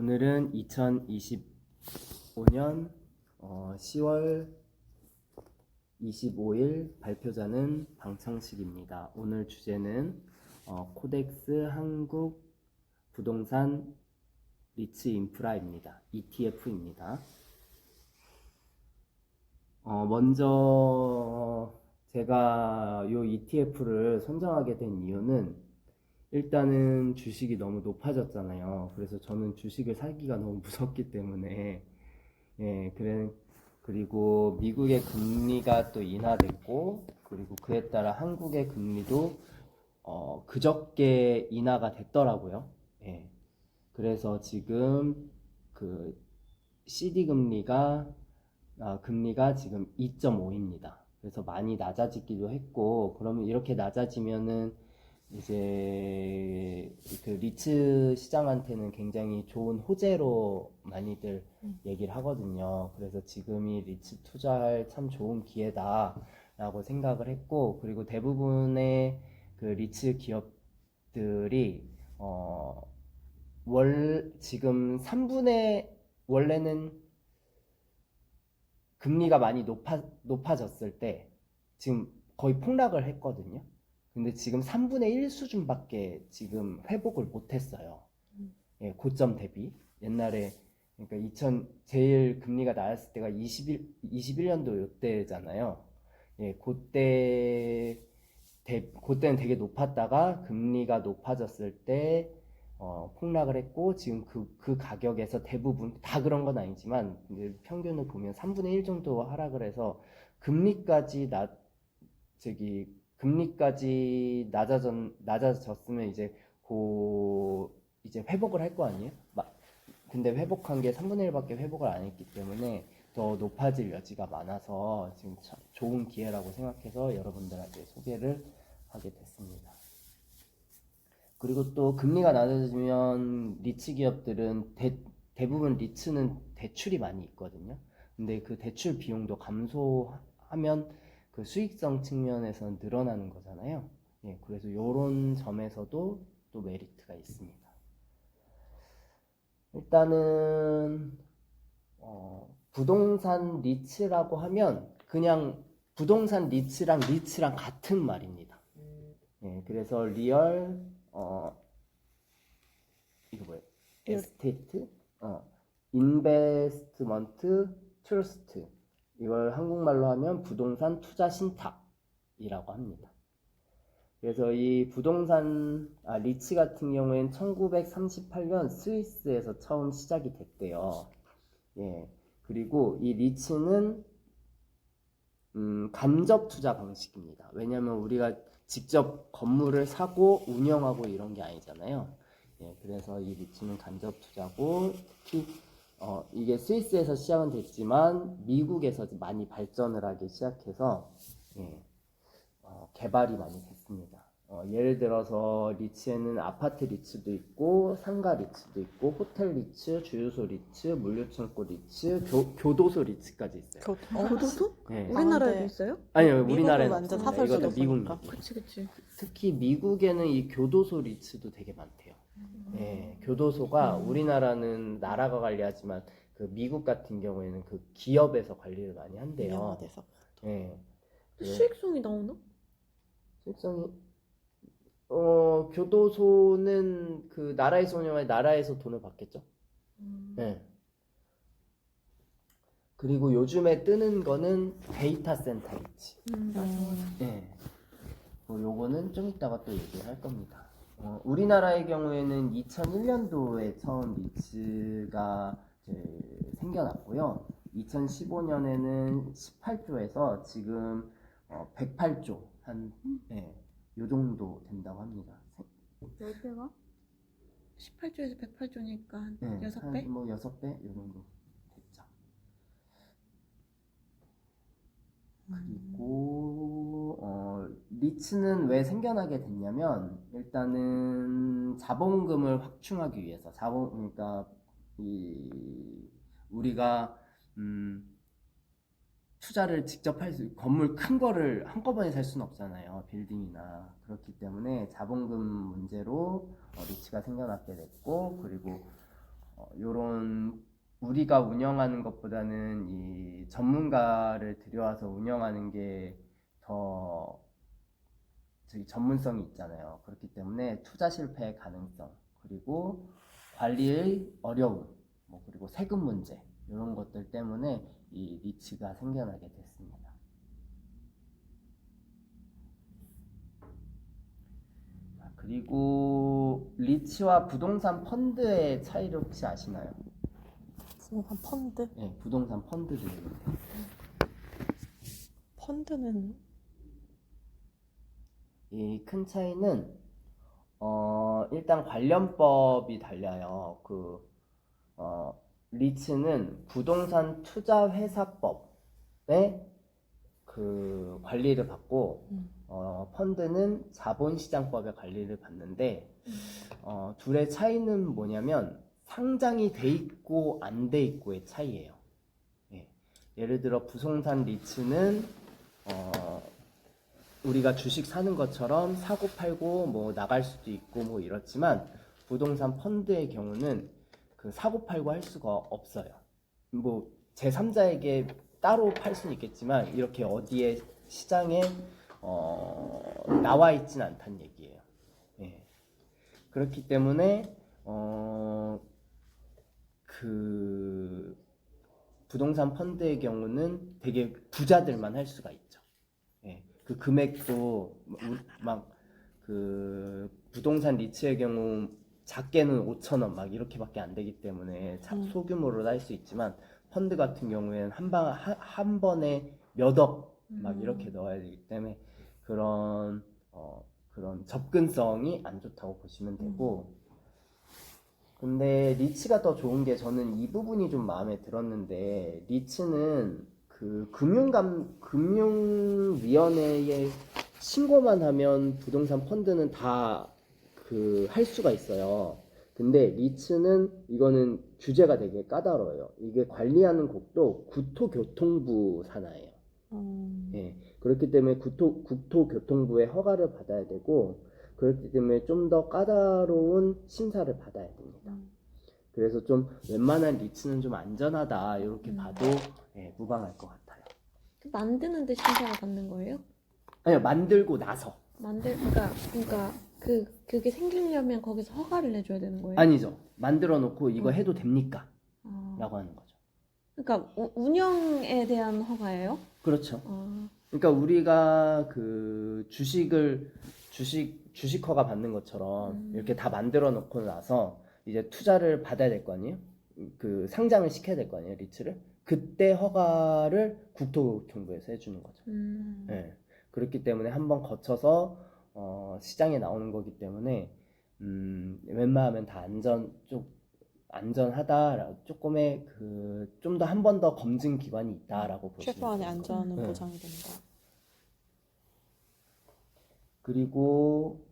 오늘은 2025년 10월 25일 발표자는 방창식입니다. 오늘 주제는 코덱스 한국 부동산 리츠 인프라입니다. ETF입니다. 먼저 제가 이 ETF를 선정하게 된 이유는 일단은 주식이 너무 높아졌잖아요. 그래서 저는 주식을 사기가 너무 무섭기 때문에 그리고 미국의 금리가 또 인하됐고, 그리고 그에 따라 한국의 금리도 그저께 인하가 됐더라고요. 그래서 지금 그 CD 금리가 지금 2.5입니다. 그래서 많이 낮아지기도 했고, 그러면 이렇게 낮아지면은 이제 그 리츠 시장한테는 굉장히 좋은 호재로 많이들 얘기를 하거든요. 그래서 지금이 리츠 투자할 참 좋은 기회다라고 생각을 했고, 그리고 대부분의 그 리츠 기업들이 지금 원래는 금리가 많이 높아졌을 때 지금 거의 폭락을 했거든요. 근데 지금 3분의 1 수준밖에 지금 회복을 못했어요. 고점 대비. 옛날에, 그러니까 제일 금리가 낮았을 때가 21년도 이때잖아요. 그때는 되게 높았다가 금리가 높아졌을 때 폭락을 했고, 지금 그 가격에서 대부분, 다 그런 건 아니지만, 평균을 보면 3분의 1 정도 하락을 해서 금리까지 낮아졌으면 이제 회복을 할 거 아니에요? 근데 회복한 게 3분의 1밖에 회복을 안 했기 때문에 더 높아질 여지가 많아서 지금 참 좋은 기회라고 생각해서 여러분들한테 소개를 하게 됐습니다. 그리고 또 금리가 낮아지면 리츠 기업들은 대부분 리츠는 대출이 많이 있거든요. 근데 그 대출 비용도 감소하면 그 수익성 측면에서 늘어나는 거잖아요. 그래서 이런 점에서도 또 메리트가 있습니다. 일단은 부동산 리츠라고 하면 그냥 부동산 리츠랑 같은 말입니다. 그래서 리얼 이거 뭐예요? 에스테이트, 인베스트먼트 트러스트, 이걸 한국말로 하면 부동산 투자 신탁이라고 합니다. 그래서 이 부동산 리츠 같은 경우에는 1938년 스위스에서 처음 시작이 됐대요. 그리고 이 리츠는 간접 투자 방식입니다. 왜냐하면 우리가 직접 건물을 사고 운영하고 이런 게 아니잖아요. 그래서 이 리츠는 간접 투자고, 특히 이게 스위스에서 시작은 됐지만 미국에서 많이 발전을 하기 시작해서 개발이 많이 됐습니다. 예를 들어서 리츠에는 아파트 리츠도 있고, 상가 리츠도 있고, 호텔 리츠, 주유소 리츠, 물류창고 리츠, 교도소 리츠까지 있어요. 교도소? 네. 우리나라에도 있어요? 아니요, 우리나라에는 완전 없습니다. 사설도 이것도 미국 없으니까. 얘기예요. 그치. 특히 미국에는 이 교도소 리츠도 되게 많대요. 교도소가 우리나라는 나라가 관리하지만 그 미국 같은 경우에는 그 기업에서 관리를 많이 한대요. 운영화돼서. 수익성이 나오나? 교도소는 그 나라에서 운영해 나라에서 돈을 받겠죠. 그리고 요즘에 뜨는 거는 데이터 센터 리츠. 요거는 좀 이따가 또 얘기를 할 겁니다. 우리나라의 경우에는 2001년도에 처음 리츠가 생겨났고요. 2015년에는 18조에서 지금 108조 요 정도 된다고 합니다. 10배가? 18조에서 108조니까 한 6배? 한 6배 요 정도 됐죠. 그리고 리츠는 왜 생겨나게 됐냐면, 일단은 자본금을 확충하기 위해서, 그러니까 우리가 투자를 직접 건물 큰 거를 한꺼번에 살 수는 없잖아요. 빌딩이나. 그렇기 때문에 자본금 문제로 리츠가 생겨났게 됐고, 그리고 요런 우리가 운영하는 것보다는 이 전문가를 들여와서 운영하는 게 더 저기 전문성이 있잖아요. 그렇기 때문에 투자 실패의 가능성, 그리고 관리의 어려움, 뭐 그리고 세금 문제 이런 것들 때문에 이 리츠가 생겨나게 됐습니다. 그리고 리츠와 부동산 펀드의 차이를 혹시 아시나요? 부동산 펀드? 네, 부동산 펀드도 있는데. 펀드는 이 큰 차이는 일단 관련법이 달라요. 리츠는 부동산 투자 회사법의 그 관리를 받고 펀드는 자본시장법의 관리를 받는데 둘의 차이는 뭐냐면 상장이 돼 있고 안 돼 있고의 차이예요. 예. 예를 들어 부동산 리츠는 우리가 주식 사는 것처럼 사고 팔고 뭐 나갈 수도 있고 뭐 이렇지만 부동산 펀드의 경우는 그 사고 팔고 할 수가 없어요. 뭐 제3자에게 따로 팔 수는 있겠지만 이렇게 어디에 시장에 나와 있진 않다는 얘기예요. 예. 그렇기 때문에 그 부동산 펀드의 경우는 되게 부자들만 할 수가 있죠. 예. 그 금액도 막 그 부동산 리츠의 경우 작게는 5,000원 막 이렇게밖에 안 되기 때문에 소규모로 할 수 있지만 펀드 같은 경우에는 한 번에 몇억 막 이렇게 넣어야 되기 때문에 그런 접근성이 안 좋다고 보시면 되고, 근데 리츠가 더 좋은 게 저는 이 부분이 좀 마음에 들었는데, 리츠는 그 금융위원회에 신고만 하면 부동산 펀드는 다 그 할 수가 있어요. 근데 리츠는 이거는 규제가 되게 까다로워요. 이게 관리하는 곳도 국토교통부 산하예요. 예, 그렇기 때문에 국토교통부의 허가를 받아야 되고, 그렇기 때문에 좀 더 까다로운 심사를 받아야 됩니다. 그래서 좀 웬만한 리츠는 좀 안전하다 이렇게 봐도 예, 무방할 것 같아요. 만드는데 심사가 받는 거예요? 아니요, 만들고 나서. 그러니까 그게 생기려면 거기서 허가를 내줘야 되는 거예요? 아니죠. 만들어 놓고 이거 해도 됩니까? 라고 하는 거죠. 그러니까 운영에 대한 허가예요? 그렇죠. 그러니까 우리가 그 주식 허가 받는 것처럼 이렇게 다 만들어 놓고 나서 이제 투자를 받아야 될 거 아니에요? 그 상장을 시켜야 될 거 아니에요, 리츠를? 그때 허가를 국토교통부에서 해주는 거죠. 네. 그렇기 때문에 한번 거쳐서 시장에 나오는 거기 때문에 웬만하면 다 안전하다, 조금의 그 좀 더 한 번 더 검증 기관이 있다라고 보시면 최소한의 돼요. 안전은 네. 보장이 된다. 그리고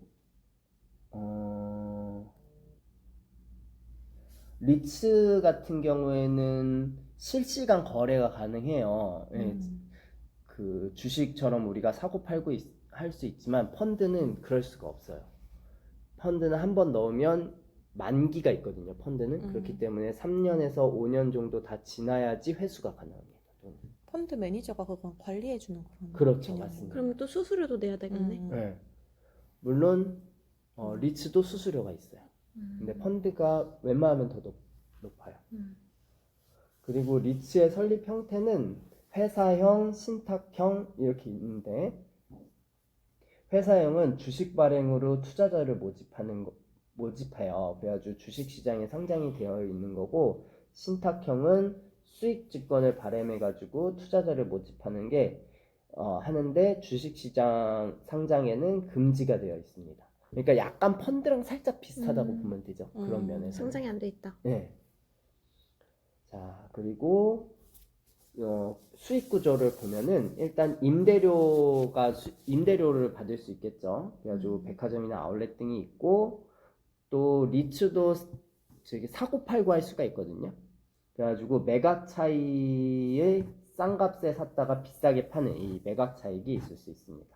리츠 같은 경우에는 실시간 거래가 가능해요. 예, 그 주식처럼 우리가 사고 팔고 할 수 있지만 펀드는 그럴 수가 없어요. 펀드는 한 번 넣으면 만기가 있거든요. 펀드는 그렇기 때문에 3년에서 5년 정도 다 지나야지 회수가 가능합니다. 펀드 매니저가 그건 관리해주는 그런 그렇죠, 개념이에요. 맞습니다. 그럼 또 수수료도 내야 되겠네. 네. 물론 리츠도 수수료가 있어요. 근데 펀드가 웬만하면 더 높아요. 그리고 리츠의 설립 형태는 회사형, 신탁형 이렇게 있는데, 회사형은 주식 발행으로 투자자를 모집해요. 그래가지고 주식시장에 상장이 되어 있는 거고, 신탁형은 수익증권을 발행해가지고 투자자를 모집하는 게 하는데 주식시장 상장에는 금지가 되어 있습니다. 그러니까 약간 펀드랑 살짝 비슷하다고 보면 되죠. 그런 면에서. 상장이 안 돼 있다. 네. 자, 그리고 수익 구조를 보면은 일단 임대료를 받을 수 있겠죠. 그래가지고 백화점이나 아울렛 등이 있고, 또 리츠도 저기 사고 팔고 할 수가 있거든요. 그래가지고 매각 차익의 싼 값에 샀다가 비싸게 파는 이 매각 차익이 있을 수 있습니다.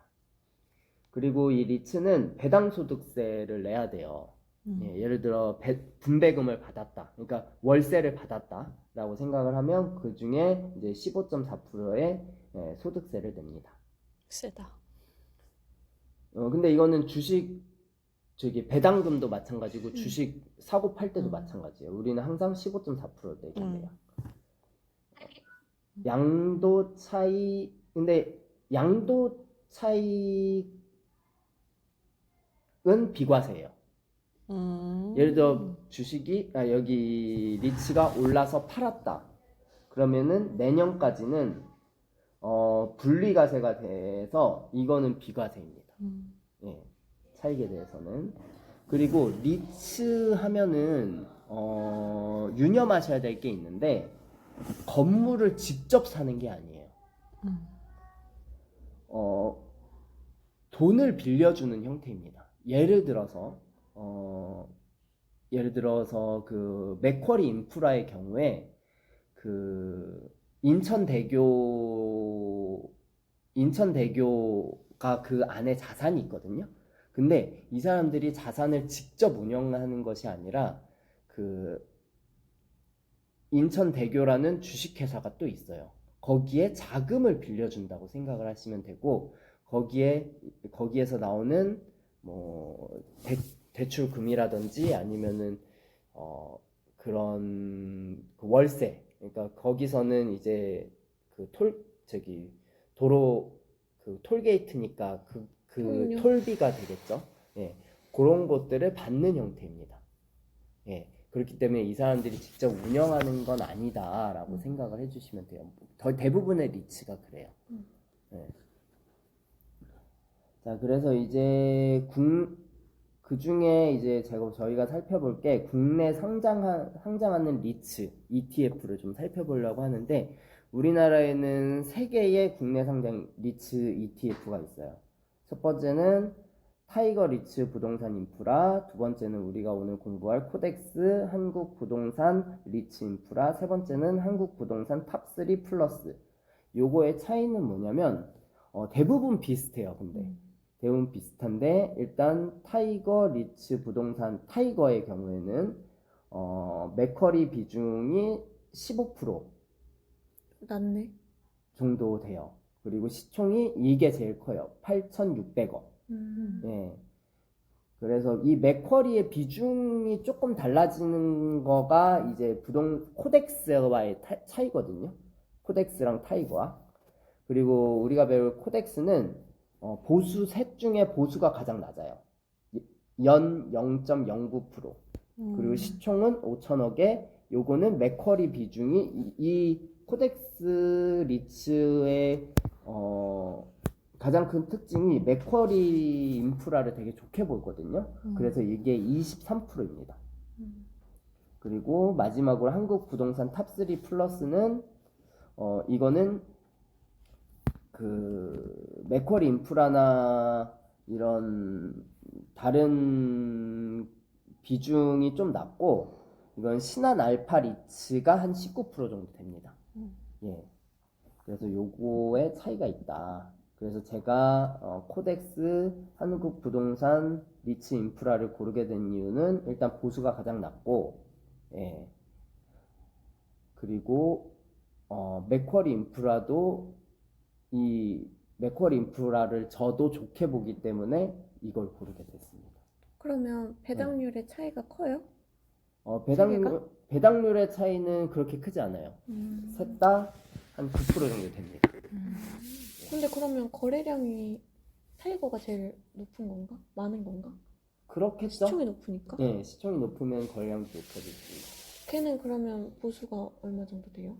그리고 이 리츠는 배당 소득세를 내야 돼요. 예, 예를 들어 분배금을 받았다. 그러니까 월세를 받았다라고 생각을 하면 그 중에 이제 15.4%의 소득세를 냅니다. 세다. 근데 이거는 주식 저기 배당금도 마찬가지고 음. 주식 사고 팔 때도 음. 마찬가지예요. 우리는 항상 15.4% 내겠네요. 음. 양도 차이 근데 양도 차익은 비과세예요. 예를 들어 주식이 여기 리츠가 올라서 팔았다. 그러면은 내년까지는 분리과세가 돼서 이거는 비과세입니다. 예, 차익에 대해서는. 그리고 리츠 하면은 유념하셔야 될 게 있는데 건물을 직접 사는 게 아니에요. 돈을 빌려주는 형태입니다. 예를 들어서 그 맥쿼리 인프라의 경우에 그 인천대교가 그 안에 자산이 있거든요. 근데 이 사람들이 자산을 직접 운영하는 것이 아니라 그 인천대교라는 주식회사가 또 있어요. 거기에 자금을 빌려준다고 생각을 하시면 되고 거기에서 나오는 뭐 대출금이라든지 아니면은 그런 그 월세, 그러니까 거기서는 이제 그 도로 그 톨게이트니까 그 통료. 톨비가 되겠죠. 예, 그런 것들을 받는 형태입니다. 예, 그렇기 때문에 이 사람들이 직접 운영하는 건 아니다라고 생각을 해주시면 돼요. 대부분의 리츠가 그래요. 예. 자, 그래서 이제 그 중에 이제 저희가 살펴볼 게 국내 상장하는 리츠 ETF를 좀 살펴보려고 하는데 우리나라에는 3개의 국내 상장 리츠 ETF가 있어요. 첫 번째는 타이거 리츠 부동산 인프라, 두 번째는 우리가 오늘 공부할 코덱스 한국 부동산 리츠 인프라, 세 번째는 한국 부동산 탑3 플러스. 요거의 차이는 뭐냐면 대부분 비슷해요. 근데 대부분 비슷한데 일단 타이거 리츠 부동산 타이거의 경우에는 맥쿼리 비중이 15% 낫네. 정도 돼요. 그리고 시총이 이게 제일 커요. 8,600억. 예. 그래서 이 맥쿼리의 비중이 조금 달라지는 거가 이제 코덱스와의 차이거든요. 코덱스랑 타이거와. 그리고 우리가 배울 코덱스는 보수 셋 중에 보수가 가장 낮아요. 연 0.09%. 그리고 시총은 5천억에 요거는 맥쿼리 비중이 이 코덱스 리츠의 가장 큰 특징이 맥쿼리 인프라를 되게 좋게 보거든요. 그래서 이게 23%입니다. 그리고 마지막으로 한국 부동산 탑3 플러스는 이거는 그 맥쿼리 인프라나 이런 다른 비중이 좀 낮고 이건 신한 알파 리츠가 한 19% 정도 됩니다. 예. 그래서 요거에 차이가 있다. 그래서 제가 코덱스 한국 부동산 리츠 인프라를 고르게 된 이유는 일단 보수가 가장 낮고, 예. 그리고 맥쿼리 인프라도 이 맥쿼리 인프라를 저도 좋게 보기 때문에 이걸 고르게 됐습니다. 그러면 배당률의 차이가 커요? 배당률의 차이는 그렇게 크지 않아요. 셋 다 한 9% 정도 됩니다. 근데 그러면 거래량이 타이거가 제일 높은 건가? 많은 건가? 그렇겠죠? 시총이 높으니까? 네, 시총이 높으면 거래량도 높아지지. 걔는 그러면 보수가 얼마 정도 돼요?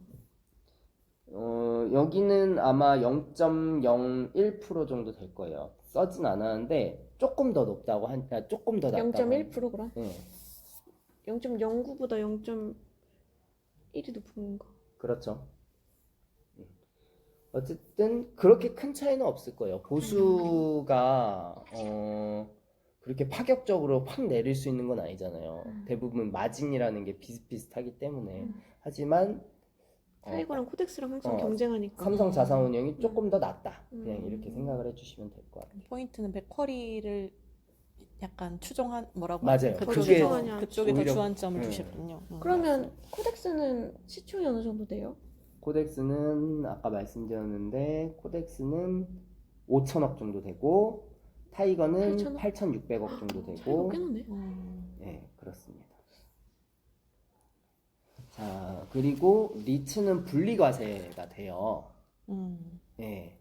여기는 아마 0.01% 정도 될 거예요. 써진 않았는데 조금 더 높다고 조금 더 낮다고 0.1% 그럼? 네, 0.09보다 0.1이 높은 건가? 그렇죠. 어쨌든 그렇게 큰 차이는 없을 거예요. 보수가 그렇게 파격적으로 확 내릴 수 있는 건 아니잖아요. 대부분 마진이라는 게 비슷비슷하기 때문에. 하지만 타이거랑 코덱스랑 항상 어, 경쟁하니까. 삼성 자산운용이 조금 더 낫다. 그냥 이렇게 생각을 해주시면 될 것 같아요. 포인트는 맥쿼리를 약간 추종한 뭐라고 맞아요. 하지? 그게 그쪽에 더 오히려- 주안점을 네. 두셨군요. 그러면 코덱스는 시총이 어느 정도 돼요? 코덱스는 아까 말씀드렸는데 코덱스는 5천억 정도 되고 타이거는 8,000억? 8,600억 정도 차이가 되고 꽤 나네. 네, 그렇습니다. 자, 그리고 리츠는 분리과세가 돼요. 네.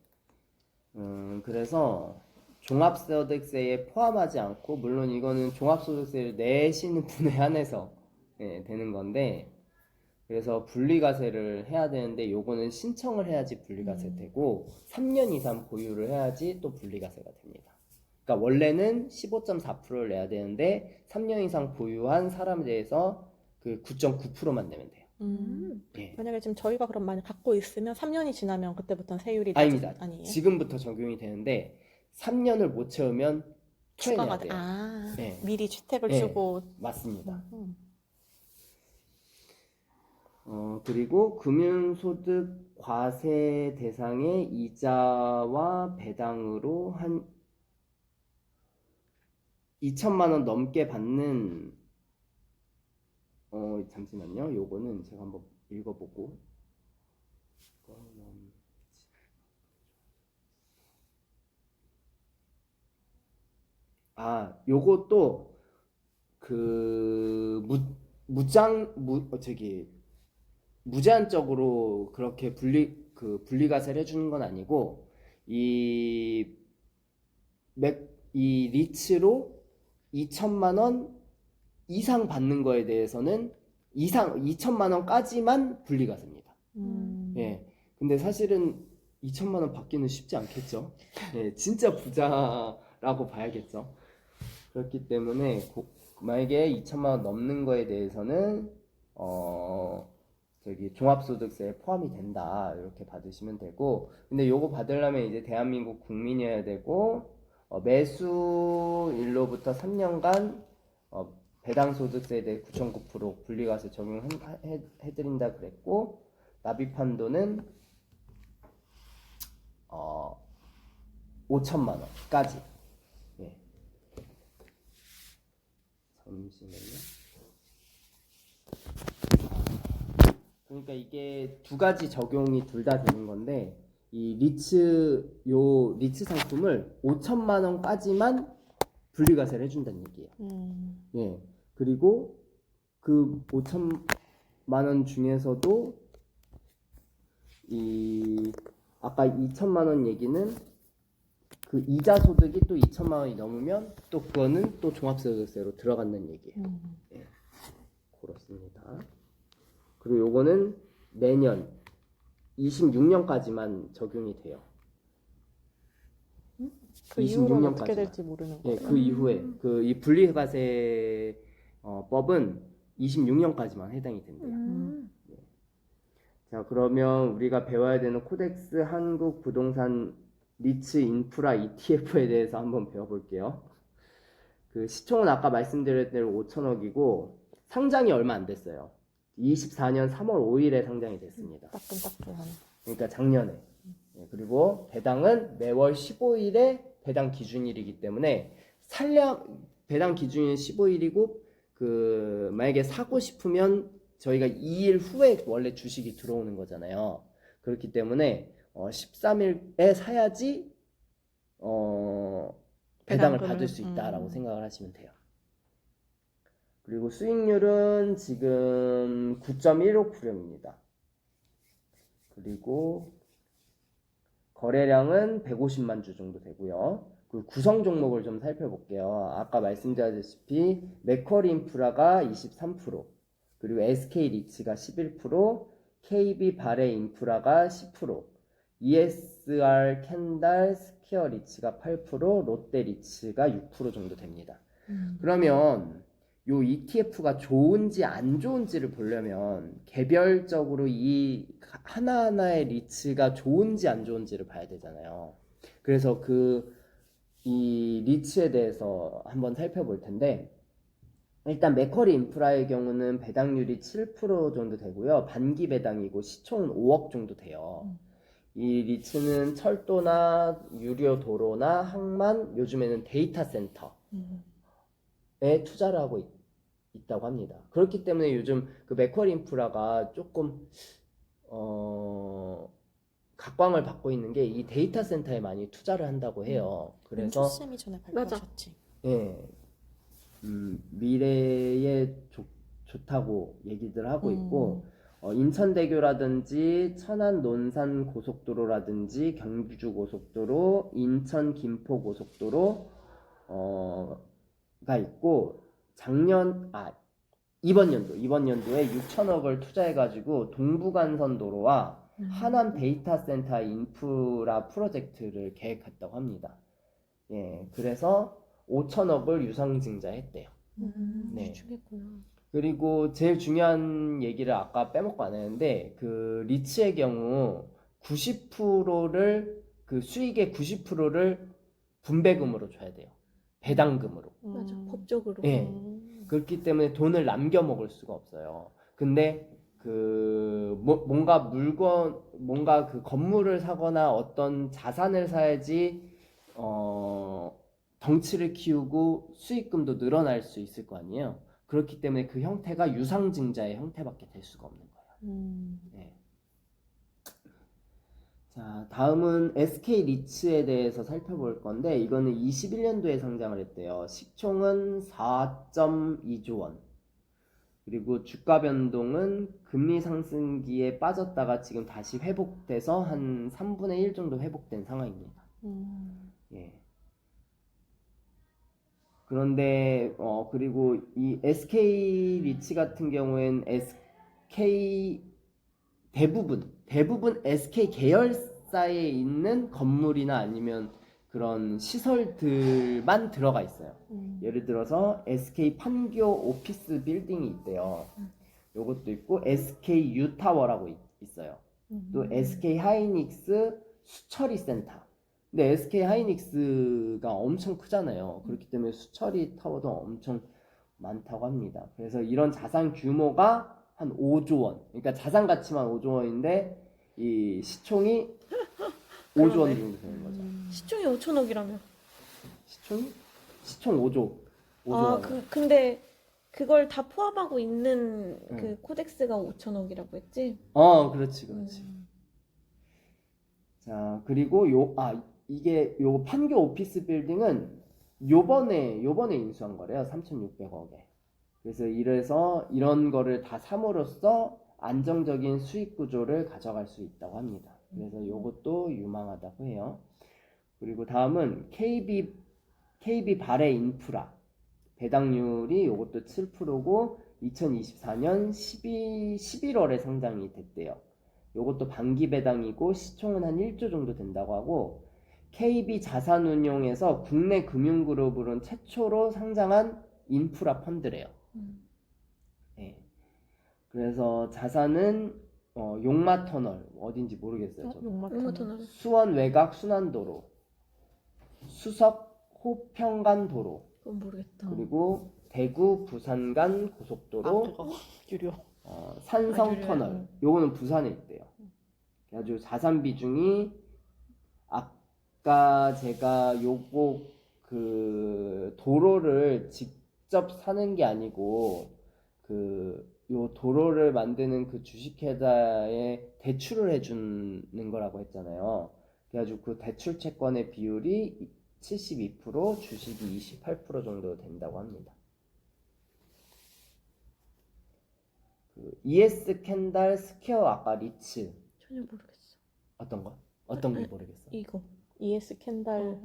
그래서 종합소득세에 포함하지 않고 물론 이거는 종합소득세를 내시는 분에 한해서 되는 건데 그래서 분리과세를 해야 되는데 요거는 신청을 해야지 분리과세 되고 3년 이상 보유를 해야지 또 분리과세가 됩니다. 그러니까 원래는 15.4%를 내야 되는데 3년 이상 보유한 사람에 대해서 그 9.9%만 내면 돼요. 예. 만약에 지금 저희가 그럼 만약 갖고 있으면 3년이 지나면 그때부터는 세율이 아닙니다. 아니에요? 지금부터 적용이 되는데 3년을 못 채우면 추가가 토해내야 돼요. 네. 미리 주택을 네. 주고 맞습니다. 그리고 금융소득 과세 대상의 이자와 배당으로 한 2천만 원 넘게 받는 잠시만요. 요거는 제가 한번 읽어보고 요것도 그 무제한적으로 그렇게 분리과세를 해주는 건 아니고 이 리츠로 2천만 원 이상 받는 거에 대해서는 2천만 원까지만 분리과세입니다. 예. 근데 사실은 2천만 원 받기는 쉽지 않겠죠. 예, 진짜 부자라고 봐야겠죠. 그렇기 때문에 만약에 2천만 원 넘는 거에 대해서는 종합소득세에 포함이 된다 이렇게 받으시면 되고 근데 요거 받으려면 이제 대한민국 국민이어야 되고 매수일로부터 3년간 배당소득세에 대해 9.9% 분리과세 적용해드린다 그랬고 납입한도는 5천만 원까지. 예. 잠시만요. 그러니까 이게 두 가지 적용이 둘 다 되는 건데 이 리츠 상품을 5천만 원까지만 분리과세를 해준다는 얘기예요. 예. 그리고 그 5천만 원 중에서도 아까 2천만 원 얘기는 그 이자 소득이 또 2천만 원이 넘으면 또 그거는 또 종합소득세로 들어간다는 얘기예요. 예. 그렇습니다. 그리고 요거는 내년 26년까지만 적용이 돼요. 그 이후로는 어떻게 26년까지만. 될지 모르는 예, 거예요. 그 이후에 이 분리과세 법은 26년까지만 해당이 된대요. 자, 그러면 우리가 배워야 되는 코덱스 한국 부동산 리츠 인프라 ETF에 대해서 한번 배워볼게요. 그 시총은 아까 말씀드린 대로 5천억이고 상장이 얼마 안 됐어요. 24년 3월 5일에 상장이 됐습니다. 따끈따끈한. 그러니까 작년에. 예, 그리고 배당은 매월 15일에 배당 기준일이기 때문에 배당 기준일 15일이고 만약에 사고 싶으면 저희가 2일 후에 원래 주식이 들어오는 거잖아요. 그렇기 때문에 13일에 사야지 배당을 받을 수 있다라고 생각을 하시면 돼요. 그리고 수익률은 지금 9.15%입니다. 그리고 거래량은 150만 주 정도 되고요. 그 구성 종목을 좀 살펴볼게요. 아까 말씀드렸다시피 맥쿼리 인프라가 23%, 그리고 SK 리츠가 11%, KB 바레 인프라가 10%, ESR 캔달 스퀘어 리츠가 8%, 롯데 리츠가 6% 정도 됩니다. 그러면 요 ETF가 좋은지 안 좋은지를 보려면 개별적으로 이 하나하나의 리츠가 좋은지 안 좋은지를 봐야 되잖아요. 그래서 이 리츠에 대해서 한번 살펴볼 텐데 일단 맥쿼리 인프라의 경우는 배당률이 7% 정도 되고요. 반기 배당이고 시총은 5억 정도 돼요. 이 리츠는 철도나 유료 도로나 항만, 요즘에는 데이터 센터 투자를 하고 있다고 합니다. 그렇기 때문에 요즘 그 맥쿼리 인프라가 조금 각광을 받고 있는 게 이 데이터 센터에 많이 투자를 한다고 해요. 그래서 민초쌤이 전에 발표하셨지. 예, 미래에 좋다고 얘기들 하고 있고, 인천대교라든지 천안 논산 고속도로라든지 경주 고속도로, 인천 김포 고속도로 가 있고, 이번 연도에 6천억을 투자해가지고 동부간선 도로와 하남 데이터 센터 인프라 프로젝트를 계획했다고 합니다. 예, 그래서 5천억을 유상증자했대요. 네. 주겠구나. 그리고 제일 중요한 얘기를 아까 빼먹고 안 했는데, 그 리츠의 경우 90%를 그 수익의 90%를 분배금으로 줘야 돼요. 배당금으로. 맞아, 법적으로. 예. 그렇기 때문에 돈을 남겨 먹을 수가 없어요. 근데 그 뭔가 그 건물을 사거나 어떤 자산을 사야지 덩치를 키우고 수익금도 늘어날 수 있을 거 아니에요. 그렇기 때문에 그 형태가 유상증자의 형태밖에 될 수가 없는 거예요. 네. 자, 다음은 SK 리츠에 대해서 살펴볼 건데, 이거는 21년도에 상장을 했대요. 시총은 4.2조 원. 그리고 주가 변동은 금리 상승기에 빠졌다가 지금 다시 회복돼서 한 3분의 1 정도 회복된 상황입니다. 예. 그런데 그리고 이 SK 리츠 같은 경우엔 대부분 SK 계열사에 있는 건물이나 아니면 그런 시설들만 들어가 있어요. 예를 들어서 SK 판교 오피스 빌딩이 있대요. 요것도 있고 SK 유타워라고 있어요. 또 SK 하이닉스 수처리 센터. 근데 SK 하이닉스가 엄청 크잖아요. 그렇기 때문에 수처리 타워도 엄청 많다고 합니다. 그래서 이런 자산 규모가 한 5조 원. 그러니까 자산 가치만 5조 원인데 이 시총이 5조 원 정도 되는 거죠. 시총이 5천억이라며. 시총 5조. 5조 원. 근데 그걸 다 포함하고 있는 그 코덱스가 5천억이라고 했지? 그렇지. 자, 그리고 이게 요 판교 오피스 빌딩은 요번에 인수한 거래요. 3,600억에. 그래서 이런 거를 다 삼으로써 안정적인 수익 구조를 가져갈 수 있다고 합니다. 그래서 요것도 유망하다고 해요. 그리고 다음은 KB 발해 인프라. 배당률이 요것도 7%고 2024년 11월에 상장이 됐대요. 요것도 반기 배당이고 시총은 한 1조 정도 된다고 하고, KB 자산운용에서 국내 금융그룹으로는 최초로 상장한 인프라 펀드래요. 네. 그래서 자산은 용마터널 어딘지 모르겠어요. 저도. 용마터널. 수원 외곽 순환도로, 수석 호평간 도로, 그건 모르겠다. 그리고 대구 부산 간 고속도로, 그거 유료. 산성 유료야. 터널. 요거는 부산에 있대요. 그래가지고 자산 비중이 아까 제가 요거 그 도로를 직접 사는 게 아니고 요 도로를 만드는 그 주식회사에 대출을 해주는 거라고 했잖아요. 그래가지고 그 대출 채권의 비율이 72%, 주식이 28% 정도 된다고 합니다. ES 캔달 스퀘어 아까 리츠 전혀 모르겠어. 어떤 게 모르겠어? 이거. ES 캔달.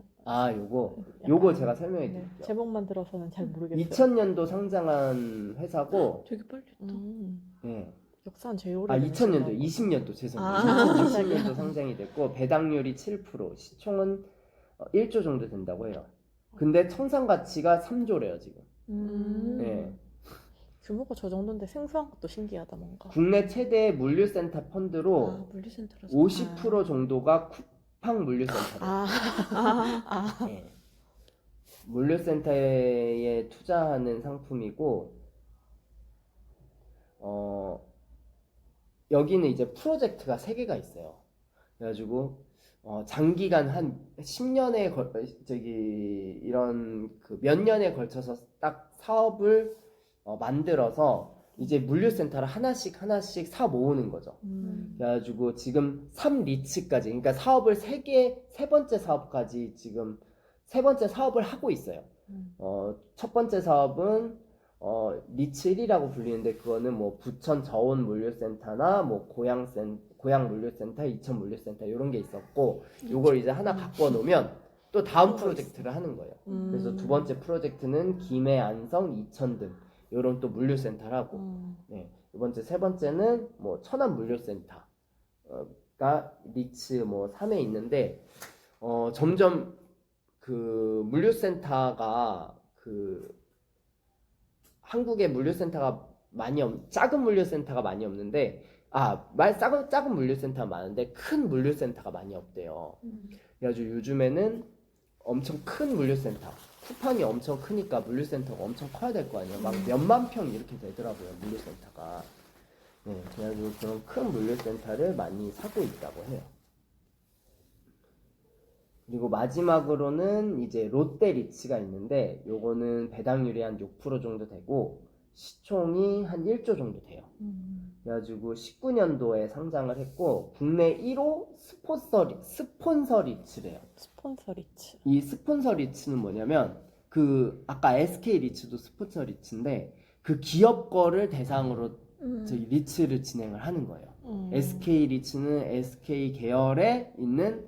요거 제가 설명해 네, 드릴게요. 제목만 들어서는 잘 모르겠어요. 2000년도 상장한 회사고, 되게 빨리 했다. 예. 역사는 제일 오래. 2000년도, 20년도 죄송해요. 아. 2020년도 상장이 됐고 배당률이 7%, 시총은 1조 정도 된다고 해요. 근데 청산 가치가 3조래요 지금. 예. 규모가 저 정도인데 생소한 것도 신기하다 뭔가. 국내 최대 물류센터 펀드로 물류센터라서. 50% 정도가 쿠팡 물류센터래요. 예. 물류센터에 투자하는 상품이고, 여기는 이제 프로젝트가 3개가 있어요. 그래가지고 장기간 한 10년에 이런 그 몇 년에 걸쳐서 딱 사업을 만들어서 이제 물류센터를 하나씩 하나씩 사 모으는 거죠. 그래가지고 지금 3리츠까지, 그러니까 사업을 세 번째 사업까지 지금 세 번째 사업을 하고 있어요. 첫 번째 사업은 리츠 1이라고 불리는데, 그거는 뭐 부천 저온 물류센터나 뭐 고양 물류센터, 이천 물류센터 이런 게 있었고, 요걸 이제 하나 바꿔 놓으면 또 다음 프로젝트를 하는 거예요. 그래서 두 번째 프로젝트는 김해, 안성, 이천 등 이런 또 물류센터라고. 네. 두 번째, 세 번째는 뭐 천안 물류센터가 리츠 뭐 3에 있는데, 점점 그 물류센터가 한국에 물류센터가 작은 물류센터가 많이 없는데, 작은 물류센터가 많은데 큰 물류센터가 많이 없대요. 그래가지고 요즘에는 엄청 큰 물류센터, 쿠팡이 엄청 크니까 물류센터가 엄청 커야 될 거 아니에요. 막 몇만 평 이렇게 되더라고요, 물류센터가. 네, 그래가지고 그런 큰 물류센터를 많이 사고 있다고 해요. 그리고 마지막으로는 이제 롯데리츠가 있는데, 요거는 배당률이 한 6% 정도 되고 시총이 한 1조 정도 돼요. 그래가지고 19년도에 상장을 했고 국내 1호 스폰서 리츠래요. 스폰서 리츠. 이 스폰서 리츠는 뭐냐면, 아까 SK 리츠도 스폰서 리츠인데 그 기업 거를 대상으로 저희 리츠를 진행을 하는 거예요. SK 리츠는 SK 계열에 있는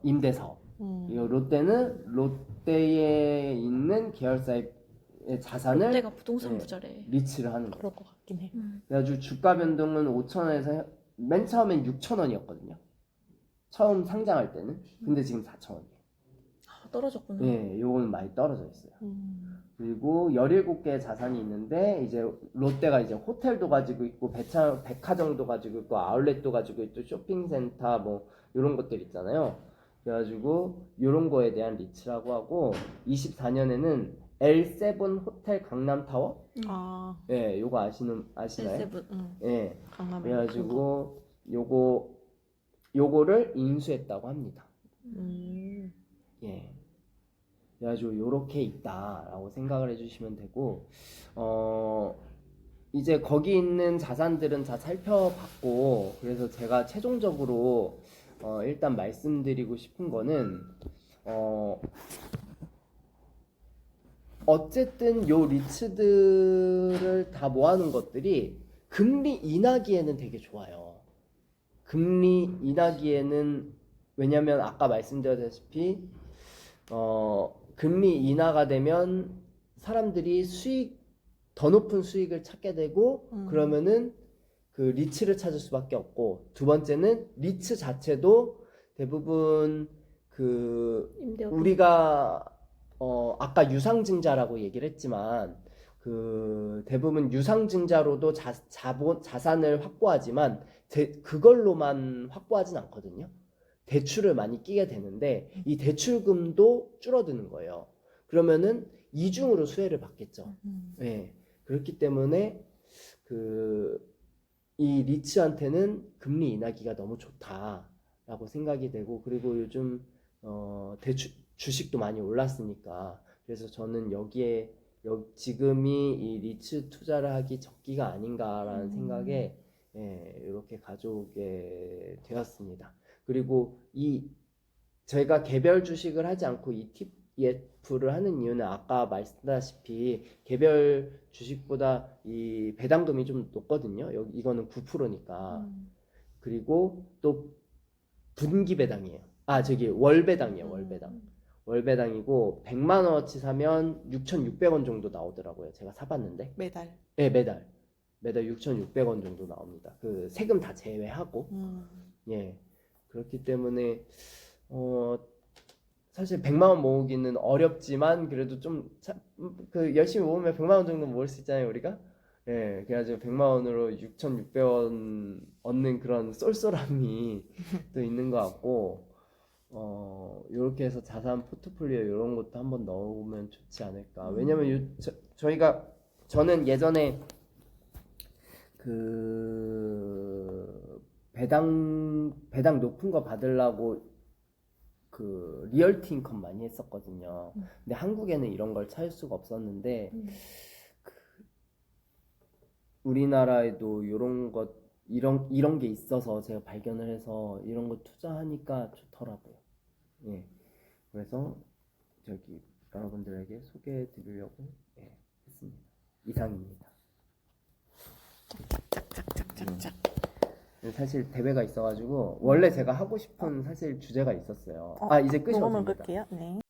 임대사업. 그리고 롯데는 롯데에 있는 계열사의 자산을 롯데가 부동산 네, 부자래. 리츠를 하는 거예요. 그럴 것 같긴 해. 그래가지고 주가 변동은 5,000원에서 맨 처음엔 6,000원이었거든요. 처음 상장할 때는. 근데 지금 4,000원이에요. 떨어졌구나. 네, 요거는 많이 떨어져 있어요. 그리고 17개의 자산이 있는데, 이제 롯데가 이제 호텔도 가지고 있고 백화점도 가지고 있고 아울렛도 가지고 있고 쇼핑센터 뭐 이런 것들 있잖아요. 그래가지고 이런 거에 대한 리츠라고 하고, 24년에는 L7 호텔 강남타워? 예, 요거 아시나요? L7. 예. 강남에. 그래가지고 요거를 인수했다고 합니다. 예. 그래가지고 요렇게 있다라고 생각을 해주시면 되고, 이제 거기 있는 자산들은 다 살펴봤고, 그래서 제가 최종적으로 일단 말씀드리고 싶은 거는, 어쨌든 요 리츠들을 다 모아놓은 것들이 금리 인하기에는 되게 좋아요. 금리 인하기에는, 왜냐면 아까 말씀드렸다시피 금리 인하가 되면 사람들이 더 높은 수익을 찾게 되고, 그러면은 그 리츠를 찾을 수밖에 없고, 두 번째는 리츠 자체도 대부분 우리가 아까 유상증자라고 얘기를 했지만, 대부분 유상증자로도 자산을 확보하지만 그걸로만 확보하진 않거든요. 대출을 많이 끼게 되는데 이 대출금도 줄어드는 거예요. 그러면은 이중으로 수혜를 받겠죠. 네. 그렇기 때문에 이 리츠한테는 금리 인하기가 너무 좋다라고 생각이 되고, 그리고 요즘 주식도 많이 올랐으니까, 그래서 저는 지금이 이 리츠 투자를 하기 적기가 아닌가라는 생각에 이렇게 가져오게 되었습니다. 그리고 저희가 개별 주식을 하지 않고 ETF를 하는 이유는, 아까 말씀드렸다시피 개별 주식보다 이 배당금이 좀 높거든요. 이거는 9%니까. 그리고 또 분기 배당이에요. 월 배당이에요. 월 배당이고 100만 원어치 사면 6,600원 정도 나오더라고요. 제가 사봤는데. 매달. 네, 매달 6,600원 정도 나옵니다. 그 세금 다 제외하고. 예. 그렇기 때문에 사실 100만 원 모으기는 어렵지만, 그래도 좀 열심히 모으면 100만 원 정도 모을 수 있잖아요, 우리가. 예. 그래가지고 100만 원으로 6,600원 얻는 그런 쏠쏠함이 또 있는 것 같고, 이렇게 해서 자산 포트폴리오 이런 것도 한번 넣으면 좋지 않을까. 왜냐면 저는 예전에 배당 높은 거 받으려고 그 리얼티 인컴 많이 했었거든요. 음. 근데 한국에는 이런 걸 찾을 수가 없었는데 그 우리나라에도 이런 게 있어서 제가 발견을 해서 이런 거 투자하니까 좋더라고요. 예. 그래서 저기 여러분들에게 소개해 드리려고 했습니다. 이상입니다. 짝짝짝짝짝. 사실 대회가 있어가지고 원래 제가 하고 싶은 사실 주제가 있었어요. 이제 녹음은 끄셔도 됩니다. 끌게요. 네.